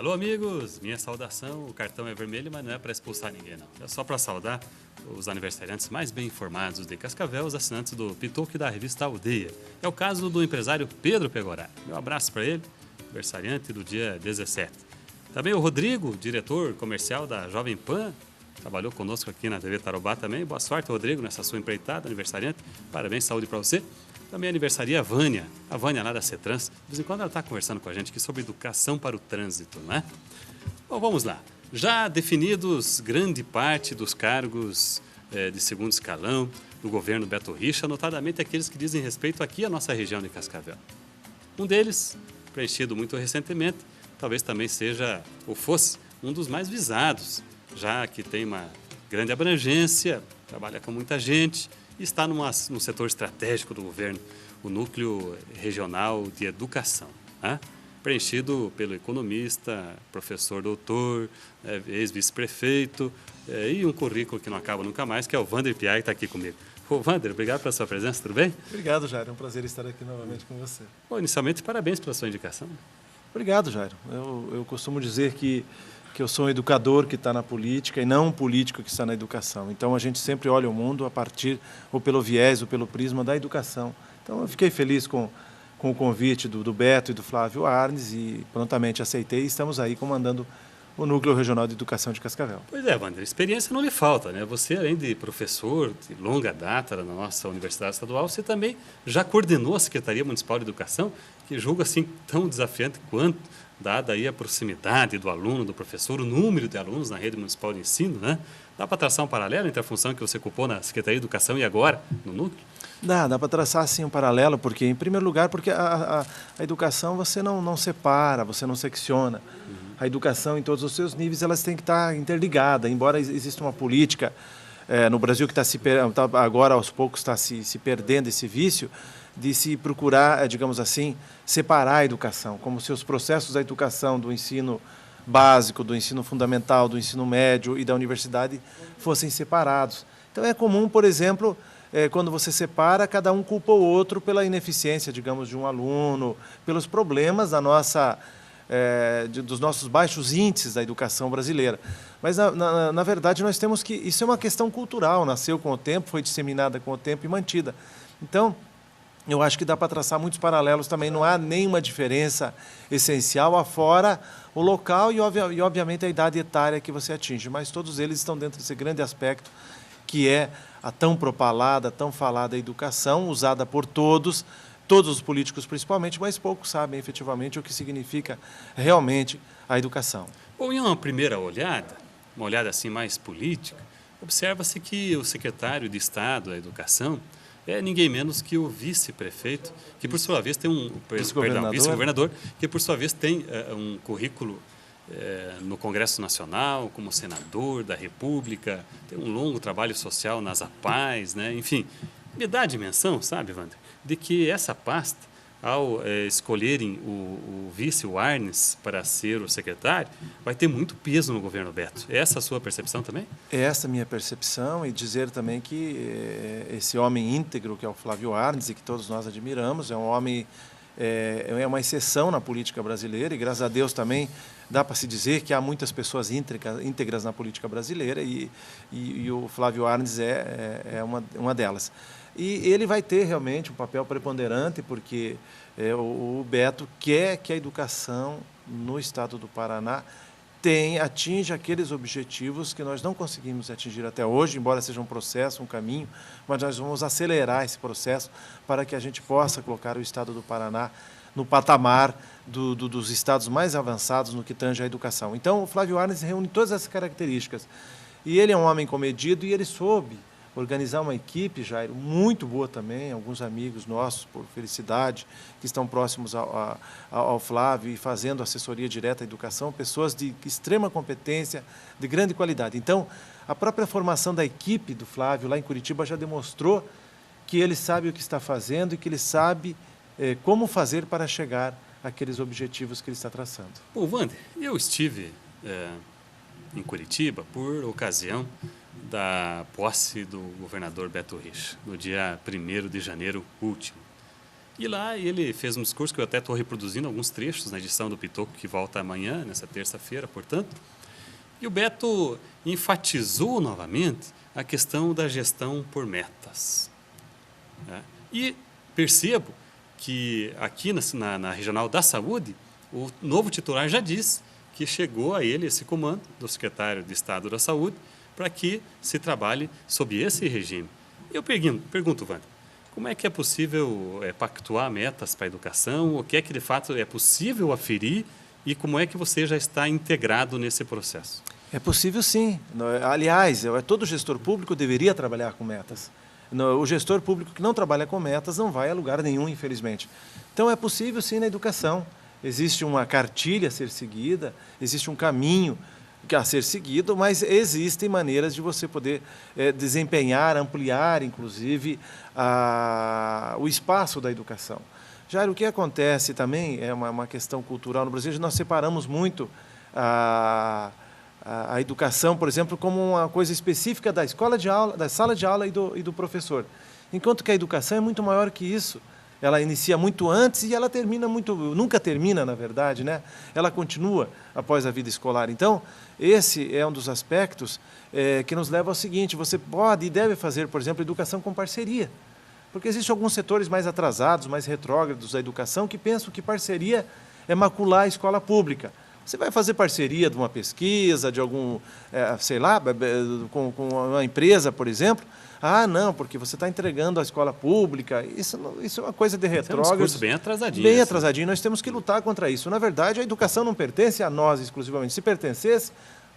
Alô, amigos, minha saudação. O cartão é vermelho, mas não é para expulsar ninguém, não. É só para saudar os aniversariantes mais bem informados de Cascavel, os assinantes do Pitoque da revista Aldeia. É o caso do empresário Pedro Pegorá. Meu abraço para ele, aniversariante do dia 17. Também o Rodrigo, diretor comercial da Jovem Pan, trabalhou conosco aqui na TV Tarobá também. Boa sorte, Rodrigo, nessa sua empreitada, aniversariante. Parabéns, saúde para você. Também aniversaria a Vânia lá da CETRANS. De vez em quando ela está conversando com a gente aqui sobre educação para o trânsito, não é? Bom, vamos lá. Já definidos grande parte dos cargos de segundo escalão do governo Beto Richa, notadamente aqueles que dizem respeito aqui à nossa região de Cascavel. Um deles, preenchido muito recentemente, talvez também seja ou fosse um dos mais visados, já que tem uma grande abrangência, trabalha com muita gente e está no setor estratégico do governo, o Núcleo Regional de Educação, né? Preenchido pelo economista, professor doutor, ex-vice-prefeito e um currículo que não acaba nunca mais, que é o Wander Piai, que está aqui comigo. Ô, Wander, obrigado pela sua presença, tudo bem? Obrigado, Jairo. É um prazer estar aqui novamente com você. Bom, inicialmente, parabéns pela sua indicação. Obrigado, Jairo. Eu costumo dizer que eu sou um educador que está na política e não um político que está na educação. Então, a gente sempre olha o mundo a partir, ou pelo viés, ou pelo prisma da educação. Então, eu fiquei feliz com o convite do Beto e do Flávio Arnes e prontamente aceitei e estamos aí comandando o Núcleo Regional de Educação de Cascavel. Pois é, Wander, experiência não lhe falta, né? Você, além de professor de longa data na nossa Universidade Estadual, você também já coordenou a Secretaria Municipal de Educação, que julgo assim tão desafiante quanto, dada aí a proximidade do aluno, do professor, o número de alunos na rede municipal de ensino, né? Dá para traçar um paralelo entre a função que você ocupou na Secretaria de Educação e agora no Núcleo? Dá para traçar sim um paralelo, porque, em primeiro lugar, porque a educação você não separa, você não secciona. A educação, em todos os seus níveis, elas têm que estar interligadas, embora exista uma política no Brasil que agora, aos poucos, está se perdendo esse vício, de se procurar, digamos assim, separar a educação, como se os processos da educação, do ensino básico, do ensino fundamental, do ensino médio e da universidade fossem separados. Então, é comum, por exemplo, quando você separa, cada um culpa o outro pela ineficiência, digamos, de um aluno, pelos problemas dos nossos baixos índices da educação brasileira. Mas, na verdade, nós temos que... Isso é uma questão cultural, nasceu com o tempo, foi disseminada com o tempo e mantida. Então, eu acho que dá para traçar muitos paralelos também, não há nenhuma diferença essencial, afora o local e, obviamente, a idade etária que você atinge, mas todos eles estão dentro desse grande aspecto que é a tão propalada, tão falada educação, usada por todos os políticos principalmente, mas poucos sabem efetivamente o que significa realmente a educação. Ou em uma primeira olhada, uma olhada assim mais política, observa-se que o secretário de Estado da Educação é ninguém menos que o vice-prefeito, que por sua vez tem vice-governador, que por sua vez tem um currículo no Congresso Nacional, como senador da República, tem um longo trabalho social nas APAES, né? Enfim, me dá a dimensão, sabe, Wander, de que essa pasta, ao escolherem o vice, o Arnes, para ser o secretário, vai ter muito peso no governo Beto. É essa a sua percepção também? É essa a minha percepção, e dizer também que esse homem íntegro, que é o Flávio Arnes, e que todos nós admiramos, é um homem... É uma exceção na política brasileira e, graças a Deus, também dá para se dizer que há muitas pessoas íntegras na política brasileira e o Flávio Arnes é uma delas. E ele vai ter realmente um papel preponderante porque o Beto quer que a educação no estado do Paraná atinja aqueles objetivos que nós não conseguimos atingir até hoje, embora seja um processo, um caminho, mas nós vamos acelerar esse processo para que a gente possa colocar o estado do Paraná no patamar dos estados mais avançados no que tange à educação. Então, o Flávio Arnes reúne todas essas características. E ele é um homem comedido e ele soube organizar uma equipe, Jairo, muito boa também, alguns amigos nossos, por felicidade, que estão próximos ao Flávio e fazendo assessoria direta à educação, pessoas de extrema competência, de grande qualidade. Então, a própria formação da equipe do Flávio lá em Curitiba já demonstrou que ele sabe o que está fazendo e que ele sabe como fazer para chegar àqueles objetivos que ele está traçando. Bom, Wander, eu estive em Curitiba por ocasião da posse do governador Beto Richa, no dia 1º de janeiro último. E lá ele fez um discurso que eu até estou reproduzindo alguns trechos na edição do Pitoco, que volta amanhã, nessa terça-feira, portanto. E o Beto enfatizou novamente a questão da gestão por metas. E percebo que aqui na Regional da Saúde, o novo titular já disse que chegou a ele esse comando do secretário de Estado da Saúde para que se trabalhe sob esse regime. Eu pergunto, Wander, como é que é possível pactuar metas para a educação? O que é que, de fato, é possível aferir e como é que você já está integrado nesse processo? É possível, sim. Aliás, todo gestor público deveria trabalhar com metas. O gestor público que não trabalha com metas não vai a lugar nenhum, infelizmente. Então, é possível, sim, na educação. Existe uma cartilha a ser seguida, existe um caminho a ser seguido, mas existem maneiras de você poder desempenhar, ampliar, inclusive, o espaço da educação. Jair, o que acontece também é uma questão cultural no Brasil. Nós separamos muito a educação, por exemplo, como uma coisa específica da escola de aula, da sala de aula e do professor. Enquanto que a educação é muito maior que isso. Ela inicia muito antes e ela termina nunca termina, na verdade, né? Ela continua após a vida escolar. Então, esse é um dos aspectos que nos leva ao seguinte: você pode e deve fazer, por exemplo, educação com parceria. Porque existem alguns setores mais atrasados, mais retrógrados da educação, que pensam que parceria é macular a escola pública. Você vai fazer parceria de uma pesquisa, de algum, sei lá, com uma empresa, por exemplo. Ah, não, porque você está entregando a escola pública. Isso é uma coisa de retrógrado. É um discurso bem atrasadinho. Bem atrasadinho. Nós temos que lutar contra isso. Na verdade, a educação não pertence a nós exclusivamente. Se pertencesse,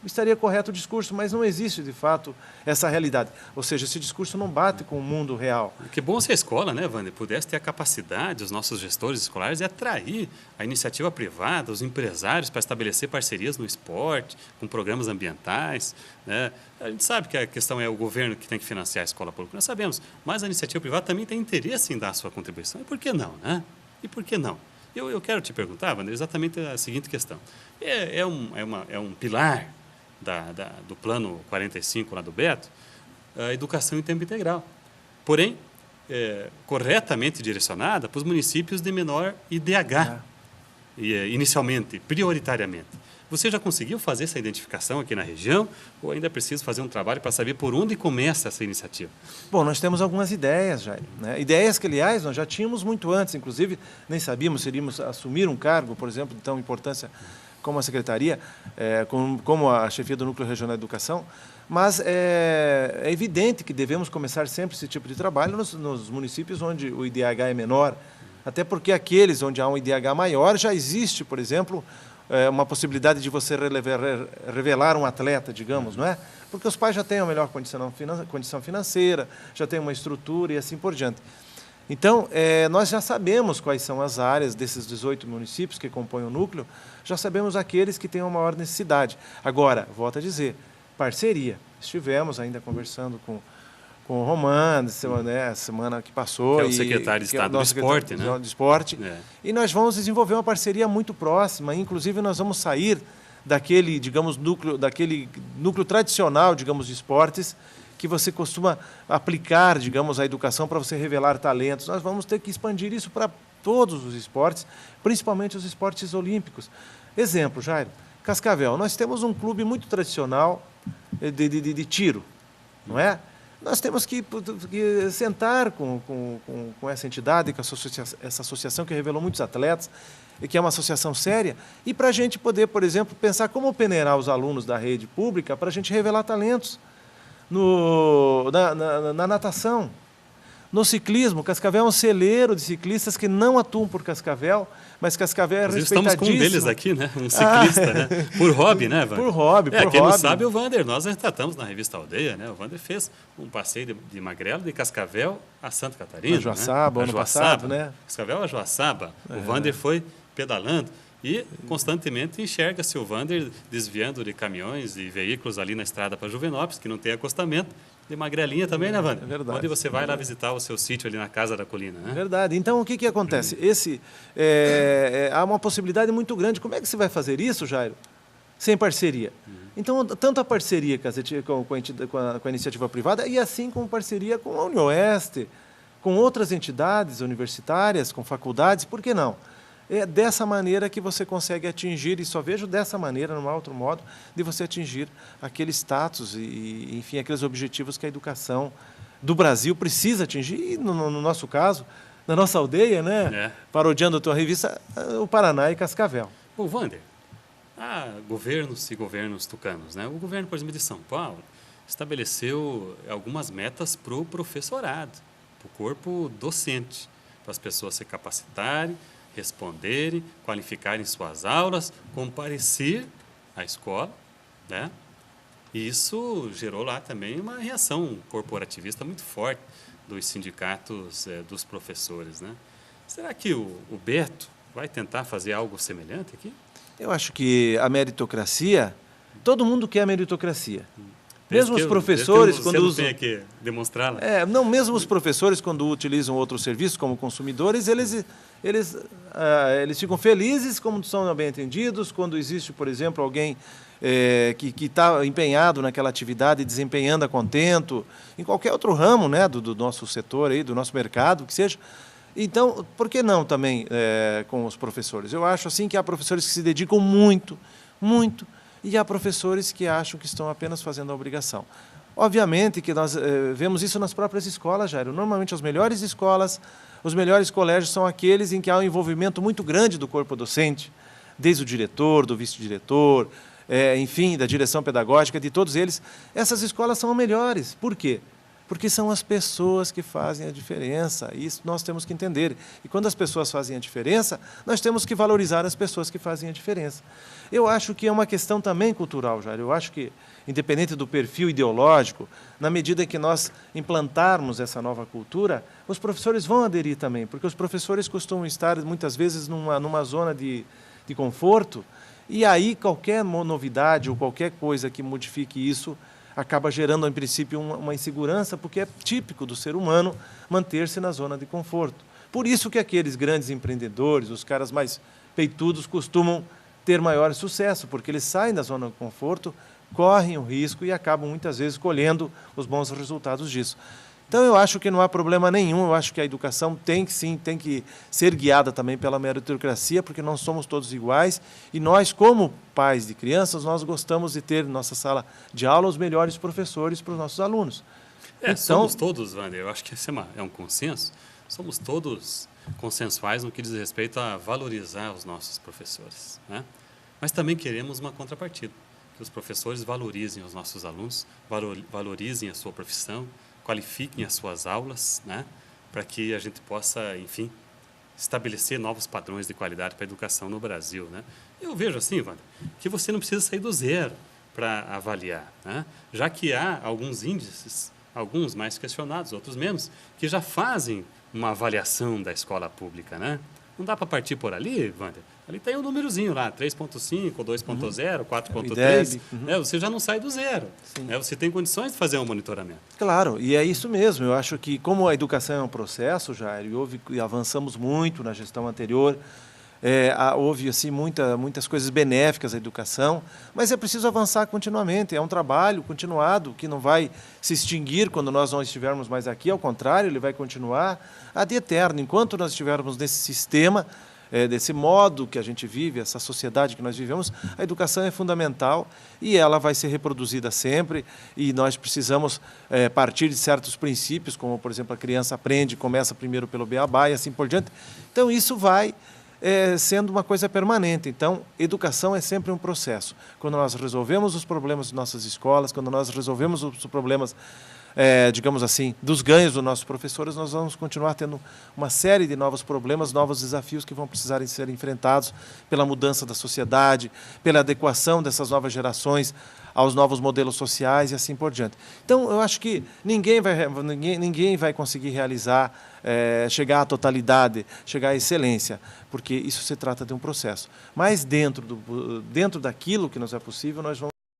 estaria correto o discurso, mas não existe, de fato, essa realidade. Ou seja, esse discurso não bate com o mundo real. Que bom se a escola, né, Wander, pudesse ter a capacidade, os nossos gestores escolares, de atrair a iniciativa privada, os empresários, para estabelecer parcerias no esporte, com programas ambientais, né? A gente sabe que a questão é o governo que tem que financiar a escola pública, nós sabemos, mas a iniciativa privada também tem interesse em dar a sua contribuição. E por que não, né? E por que não? Eu quero te perguntar, Wander, exatamente a seguinte questão. É um pilar do plano 45 lá do Beto, a educação em tempo integral. Porém, corretamente direcionada para os municípios de menor IDH, inicialmente, prioritariamente. Você já conseguiu fazer essa identificação aqui na região ou ainda é preciso fazer um trabalho para saber por onde começa essa iniciativa? Bom, nós temos algumas ideias, Jair, né? Ideias que, aliás, nós já tínhamos muito antes, inclusive nem sabíamos se iríamos assumir um cargo, por exemplo, de tão importância como a Secretaria, como a chefia do Núcleo Regional de Educação, mas é evidente que devemos começar sempre esse tipo de trabalho nos municípios onde o IDH é menor, até porque aqueles onde há um IDH maior já existe, por exemplo, uma possibilidade de você revelar um atleta, digamos, não é? Porque os pais já têm a melhor condição financeira, já têm uma estrutura e assim por diante. Então, nós já sabemos quais são as áreas desses 18 municípios que compõem o núcleo, já sabemos aqueles que têm uma maior necessidade. Agora, volto a dizer, parceria. Estivemos ainda conversando com o Romano, semana que passou. Que é o secretário de Estado do Esporte, né? De Esporte. E nós vamos desenvolver uma parceria muito próxima, inclusive nós vamos sair daquele núcleo tradicional, digamos, de esportes, que você costuma aplicar, digamos, a educação para você revelar talentos. Nós vamos ter que expandir isso para todos os esportes, principalmente os esportes olímpicos. Exemplo, Jair, Cascavel, nós temos um clube muito tradicional de tiro, não é? Nós temos que sentar com essa entidade, com essa associação que revelou muitos atletas, e que é uma associação séria, e para a gente poder, por exemplo, pensar como peneirar os alunos da rede pública para a gente revelar talentos. Na natação, no ciclismo, Cascavel é um celeiro de ciclistas que não atuam por Cascavel, mas Cascavel é respeitadíssimo. Estamos com um deles aqui, né? Um ciclista, né? Por hobby, né, Wander? Por hobby, quem não sabe, o Wander, nós tratamos na revista Aldeia, né? O Wander fez um passeio de magrelo de Cascavel a Santa Catarina. A Joaçaba, ano passado, né? Cascavel a Joaçaba. O Wander foi pedalando. E constantemente enxerga-se o Wander desviando de caminhões e veículos ali na estrada para Juvenópolis, que não tem acostamento, de magrelinha também, né, Wander? É verdade. Onde você vai lá visitar o seu sítio ali na Casa da Colina, né? É verdade. Então, o que acontece? Há uma possibilidade muito grande. Como é que você vai fazer isso, Jairo? Sem parceria. Então, tanto a parceria com a iniciativa privada e assim como parceria com a Unioeste, com outras entidades universitárias, com faculdades, por que não? É dessa maneira que você consegue atingir, e só vejo dessa maneira, não há outro modo, de você atingir aquele status e enfim, aqueles objetivos que a educação do Brasil precisa atingir, e no nosso caso, na nossa aldeia, né? Parodiando a tua revista, o Paraná e Cascavel. Bom, Wander, há governos e governos tucanos, né? O governo, por exemplo, de São Paulo estabeleceu algumas metas para o professorado, para o corpo docente, para as pessoas se capacitarem, responderem, qualificarem suas aulas, comparecer à escola, né? E isso gerou lá também uma reação corporativista muito forte dos sindicatos dos professores, né? Será que o Beto vai tentar fazer algo semelhante aqui? Eu acho que a meritocracia, todo mundo quer a meritocracia. Mesmo os professores, quando usam... Você não tem que demonstrá-la. Não, mesmo os professores, quando utilizam outros serviços como consumidores, eles ficam felizes, como são bem entendidos, quando existe, por exemplo, alguém que está empenhado naquela atividade, desempenhando a contento, em qualquer outro ramo, né, do nosso setor, aí, do nosso mercado, que seja. Então, por que não também com os professores? Eu acho assim que há professores que se dedicam muito, muito, e há professores que acham que estão apenas fazendo a obrigação. Obviamente que nós vemos isso nas próprias escolas, Jairo. Normalmente as melhores escolas, os melhores colégios são aqueles em que há um envolvimento muito grande do corpo docente, desde o diretor, do vice-diretor, enfim, da direção pedagógica, de todos eles. Essas escolas são as melhores. Por quê? Porque são as pessoas que fazem a diferença, e isso nós temos que entender. E quando as pessoas fazem a diferença, nós temos que valorizar as pessoas que fazem a diferença. Eu acho que é uma questão também cultural, Jair. Eu acho que, independente do perfil ideológico, na medida que nós implantarmos essa nova cultura, os professores vão aderir também, porque os professores costumam estar, muitas vezes, numa zona de conforto, e aí qualquer novidade ou qualquer coisa que modifique isso acaba gerando, em princípio, uma insegurança, porque é típico do ser humano manter-se na zona de conforto. Por isso que aqueles grandes empreendedores, os caras mais peitudos, costumam ter maior sucesso, porque eles saem da zona de conforto, correm o risco e acabam, muitas vezes, colhendo os bons resultados disso. Então, eu acho que não há problema nenhum, eu acho que a educação tem que ser guiada também pela meritocracia, porque não somos todos iguais, e nós, como pais de crianças, nós gostamos de ter em nossa sala de aula os melhores professores para os nossos alunos. Então, somos todos, Wander, eu acho que esse é um consenso, somos todos consensuais no que diz respeito a valorizar os nossos professores, né? Mas também queremos uma contrapartida, que os professores valorizem os nossos alunos, valorizem a sua profissão, qualifiquem as suas aulas, né, para que a gente possa, enfim, estabelecer novos padrões de qualidade para a educação no Brasil, né? Eu vejo assim, Wander, que você não precisa sair do zero para avaliar, né? Já que há alguns índices, alguns mais questionados, outros menos, que já fazem uma avaliação da escola pública, né? Não dá para partir por ali, Wander? Ali tem um númerozinho lá, 3.5, 2.0, 4.3, né? Você já não sai do zero, né? Você tem condições de fazer um monitoramento. Claro, e é isso mesmo. Eu acho que, como a educação é um processo, Jair, e avançamos muito na gestão anterior, houve assim, muitas coisas benéficas à educação, mas é preciso avançar continuamente, é um trabalho continuado que não vai se extinguir quando nós não estivermos mais aqui, ao contrário, ele vai continuar ad eterno. Enquanto nós estivermos nesse sistema, desse modo que a gente vive, essa sociedade que nós vivemos, a educação é fundamental e ela vai ser reproduzida sempre, e nós precisamos partir de certos princípios, como, por exemplo, a criança aprende, começa primeiro pelo beabá e assim por diante. Então, isso vai sendo uma coisa permanente. Então, educação é sempre um processo. Quando nós resolvemos os problemas de nossas escolas, quando nós resolvemos os problemas, digamos assim, dos ganhos dos nossos professores, nós vamos continuar tendo uma série de novos problemas, novos desafios que vão precisar ser enfrentados pela mudança da sociedade, pela adequação dessas novas gerações aos novos modelos sociais e assim por diante. Então, eu acho que ninguém vai conseguir realizar, chegar à totalidade, chegar à excelência, porque isso se trata de um processo. Mas dentro daquilo que nos é possível, nós vamos